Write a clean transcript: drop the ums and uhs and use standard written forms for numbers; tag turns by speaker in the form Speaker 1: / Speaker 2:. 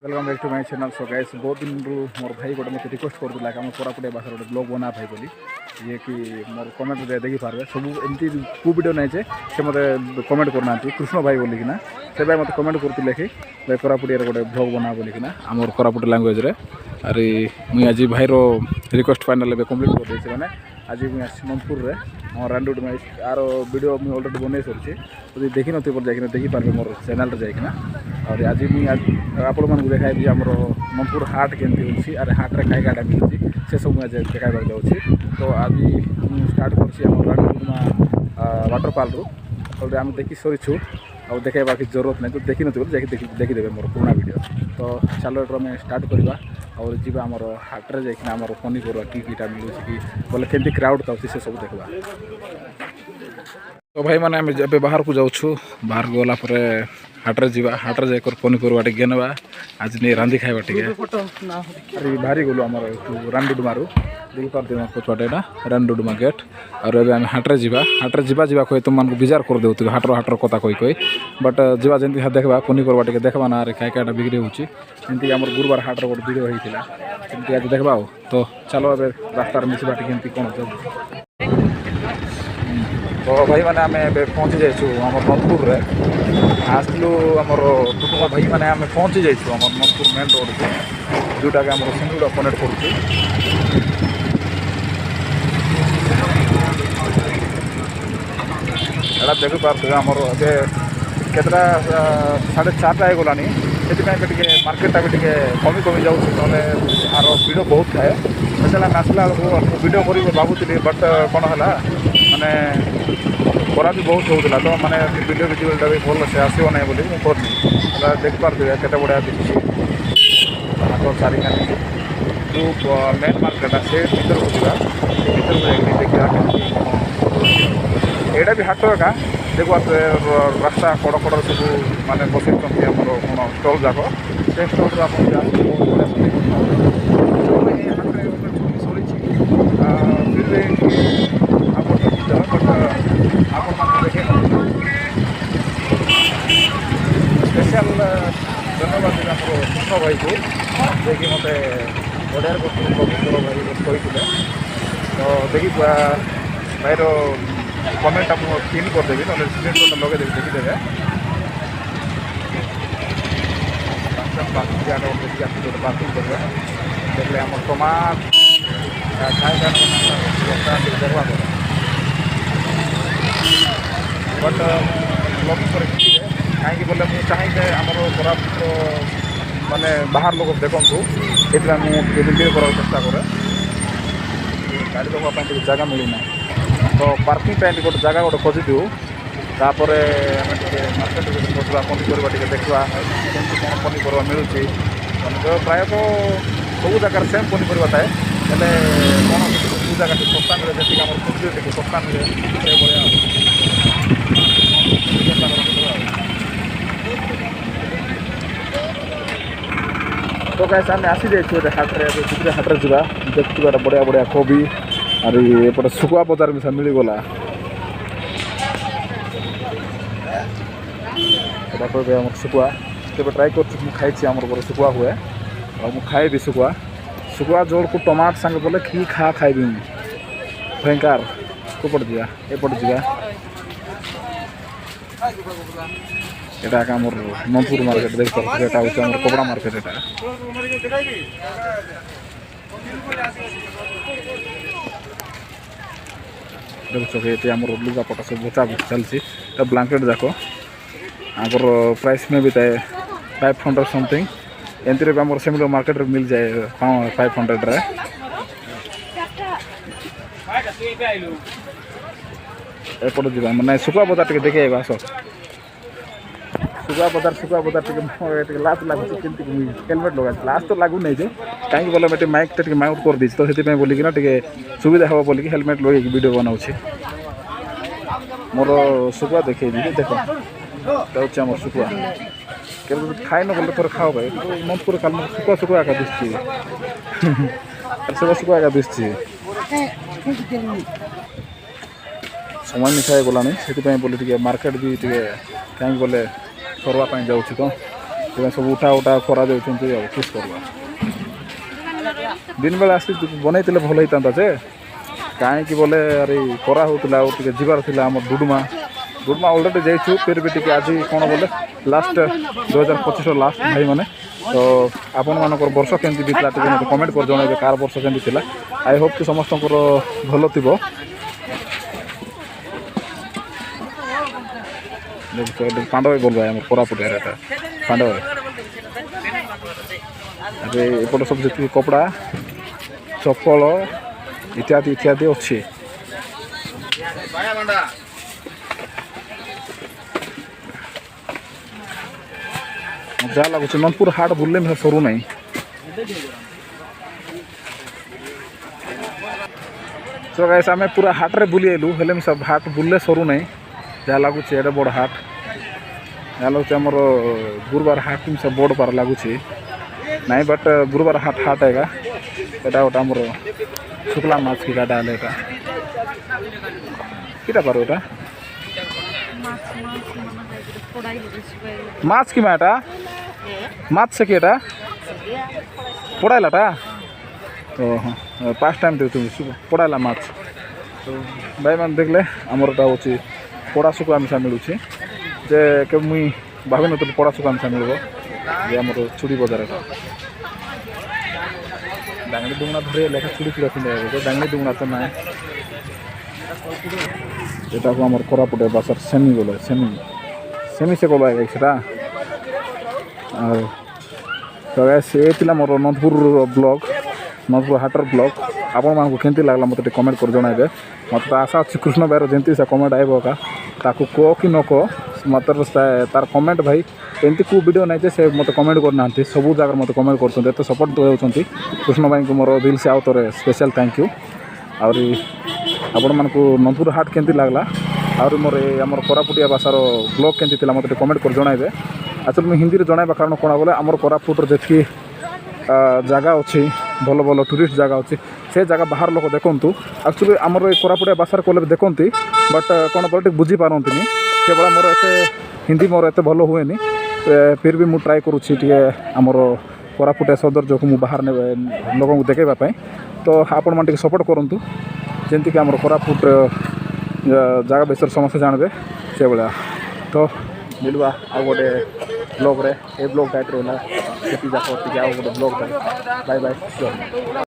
Speaker 1: Welcome back to my channel. So guys बहुत दिन रू मोर भाई गोटे मत रिक्वेस्ट करदे आम कोरापुटिया भाषा गोटे ब्लॉग बना भाई बोली ये कि मोर कमेंट देखी पारे सब एमती कौ वीडियो नहीं जे से मत कमेंट करना कृष्ण भाई बोलिकिना से भाई मत कमेंट करते कि भाई कोरापुटिया गोटे ब्लॉग बना बोलिकिना आमर कोरापुट लैंग्वेज रे अरे मुई आज भाई रो रिक्वेस्ट फाइनल कम्प्लीट कर देछि माने आज मुझे नंदपुर रे आम रांडुड में यार वीडियो मुझे अलरेडी बन सारी तो देखी नी जाकि देखी पारे मोर चैनल जाकना और आज मुझे आपण मानक देखाई आम नंदपुर हाट केमती होती अरे हाट्रे खाई गाड़ा मिलूँ से सब मुझे देखा जाऊँगी। तो आज स्टार्ट कर वाटर पाल रू आम देखी सरीछु और देखा कि जरूरत नहीं तो देखी नी देखीदे मोर पुराना वीडियो। तो चलो आम स्टार्ट करवा और जी आम हाट्रे जाकना आम पनीपरिया कीटा मिलूँ कि बोले केमती क्राउड था से सब देखा। तो भाई मैंने आम ए बाहर को जाऊँ बाहर गला हाट्रे जावा हाट्रे जाकर पनीपरिया टे घेनवा आज नहीं रांधि खावा टे अरे बाहरी गलु आम रानडुडुमारू देखी पार्थ पछुआटे रानडुडुमा गेट और अब आम हाट्रे जावा कही तुम मानक बिजार कर दे हाटर कथा कही बट जावा जमी देखा पनीपरिया टे देखा ना क्या क्या बिक्री होती आम गुरुवार हाटर गोटे वीडियो होता है आज देखा। तो चलो ए रास्तार मिसवा टे कौन तो भाई मैंने आम पहुँची जाइए आम नंदपुर रे आसलु आमर कुटुंब भाई मैंने आम पहुँची जाइए आम नंदपुर मेन रोड को जोटा कि आम सिंगुड़ा कनेक्ट करुच्छे देखी पार्थे आमर ए केतटा 4:30 होगलानी से मार्केटा भी कमी कमी जाऊँ ना आर भिड़ बहुत थाए स्पेशल आम आसला वीडियो कर भावुली बट कौन है माने खरा भी बहुत होता तो माने वीडियो विजुअलटा भी भल से आसो ना बोली मुझे देख पारे केते बढ़िया दिखी हाथ चारिकानी जो मेन मार्केट से भर को जावा भर को देखा यहाँ भी हाट एका देखो रास्ता कड़ कड़ सब माने बसई कौन स्टल जाक से स्टल आप स्पेशल धन्यवाद कृष्ण भाई को देखिए मत बढ़िया कर भाई कही तो देखी भाईर कमेंट आप पिन करदेवी ना स्क्रीन लगे देखीदे पार्किंग कर देखले आम टमाट खाए देखा बट ब्लॉगिंग कर कहीं बोले मुझे चाहिए आमर कोरापुट माने बाहर लोग देखूँ से मुझे वीडियो करार चेष्टा करे गाड़ी रखा जगह मिलूना तो पार्किंग टाइम गोटे जगह गोटे खोजिदू तापर मार्केट बसवा पनीपरिया टे देखा केमती कौन पनीपरिया मिलूँ प्रायतः सब जगार सेम पनीपरिया थाए हेल्ले कौन जो जगह सस्ता मिले जी आम खुशी टे सस्ता मिले से तो कैसे आम आसी जाइए हाट्रे दूसरे हाट्रे जावा देखा बढ़िया बढ़िया कोबी और एपटे सुकुआ बजार मिसा मिलगला कह सुकुआ के ट्राए कर खाई आम बड़े सुकुआ हुए और मुझे खाइबी सुकुआ जोड़ को टमाट सांगे बोले कि खाइबी भयंकर कोपट जा एपटे जा এটা আমার নন্দপুর মার্কেট দেখতে পাচ্ছি এটা হচ্ছে আমার কোবড়া মার্কেট এটা দেখছো এতে আমার লুগাপটা সব বোচা চলছে এটা ব্ল্যাঙ্কেট দেখো आगर प्राइस में भी थाए 500 समथिंग एमती आम सेमिलर मार्केट मिल जाए 500 रे एपटे जा मैंने सुकुआ बजार टे देखे आस सुकुआ बजार टे लास्ट लगुच हेलमेट लगा लास्ट तो लगू नहीं कहीं बोले मैं माइक टे माउंट कर दी तो से बोलिकिना सुविधा हे बोलिक हेलमेट लगे वीडियो बनाऊँ मोर सुकुआ देखे देख आम सुकुआ के खाई न गले थोड़ा खाओ भाई नंदपुर काल सुकुआ एका दिखी सुकुआ एका दिखी समय मिसाई गलानी से बोले मार्केट भी कहीं बोले करवाई जाऊँ तो से सब उठा उठा करा किस करवा दिन बेला आसी बनई भल होता जे कहीं बोले अरे करा होता जीवार थी आम डुडुमा डुडुमा अलरेडी जाइछु फिर भी टी आज कौन बोले लास्ट 2025 लास्ट भाई मैंने तो आपण मानक वर्ष केमती बीतला टे मतलब कमेंट कर जन कार वर्ष केमती थी आई होप कि समस्त भल थी पांडव बोलवा आम कोरापुट एरिया पांडव अरे एपट सब जी कपड़ा चप्पल इत्यादि इत्यादि अच्छी मजा लगुच नंदपुर हाट बुले मैं सरू ना तो गाइस आम पूरा हाट रे बुली आलु हेले सब हाट बुले सरू ना जहाँ लगुच एडे बड़ हाट जहाँ लगुच आमर गुरुवार हाट सब बड़ पार लगुच नहीं बट गुरुवार हाट हाट है एटा गोटे आमर शुक्ला माछ की गाड़ा है किटा पारो एटा माछ की माटा माछ से किटा पड़ाइलाटा ओह 5 टाइम दे तुम पड़ाइला माछ तो भाई मान देखले आमरटा हूँ पड़ा शुक्ला मिशा मिलूँ जे के मुई भावी नी पड़ा शुक्ला मिशा मिल आमर चूड़ी बजार डांगरी दुगना धरे लेखा चूड़ी चूड़ा पिंधे डांगरी दुगना तो ना यहाँ को आम कोरापुटे बासार सेमी बोले सेमी सेमी से कल सेटा तो ये मोर नंदपुर ब्लॉग नंदपुर हाटर ब्लॉग आपण मानक केमती लगला मतलब कमेंट कर जणाइबे मत आशा अच्छी कृष्ण भाईर जमी से कमेंट आइब का कह कि न कह मत तार कमेंट भाई एमती को वीडियो नहीं से मत कमेंट करना सब जगह मत कमेंट कर सपोर्ट दे कृष्ण भाई को मोर दिल से आउ तोरे स्पेशल थैंक यू आउरी आपण मानक नंदपुर हाट केमती लगला आउरी मोर आमर कोरापुटिया भाषार ब्लॉग केमती थी मत कमेंट कर जणाइबे एक्चुअली मुझे हिंदी जणाइबा कारण कौन बोले आमर कोरापुटर जी जगह अच्छी भल भल टूरिस्ट जगह अच्छी से जगह बाहर लोक देखूँ एक्चुअली आमर कोरापुटिया भाषार कले देखती बट कौन बोले बुझी पारती केवल मोर एत हिंदी मोर एत भल हुए फिर भी मुझे ट्राए करुँची आमर कोरापुटिया सौंदर्य को बाहर लोक देखाइबापी तो आपण मैंने सपोर्ट करूँ जमीक आम कोरापुट जगह विषय समस्ते जानवे से भाया तो मिलवा आ गए ब्लॉग रे ए ब्लॉग टाइप रहा गोटे ब्लॉग बाय बाय।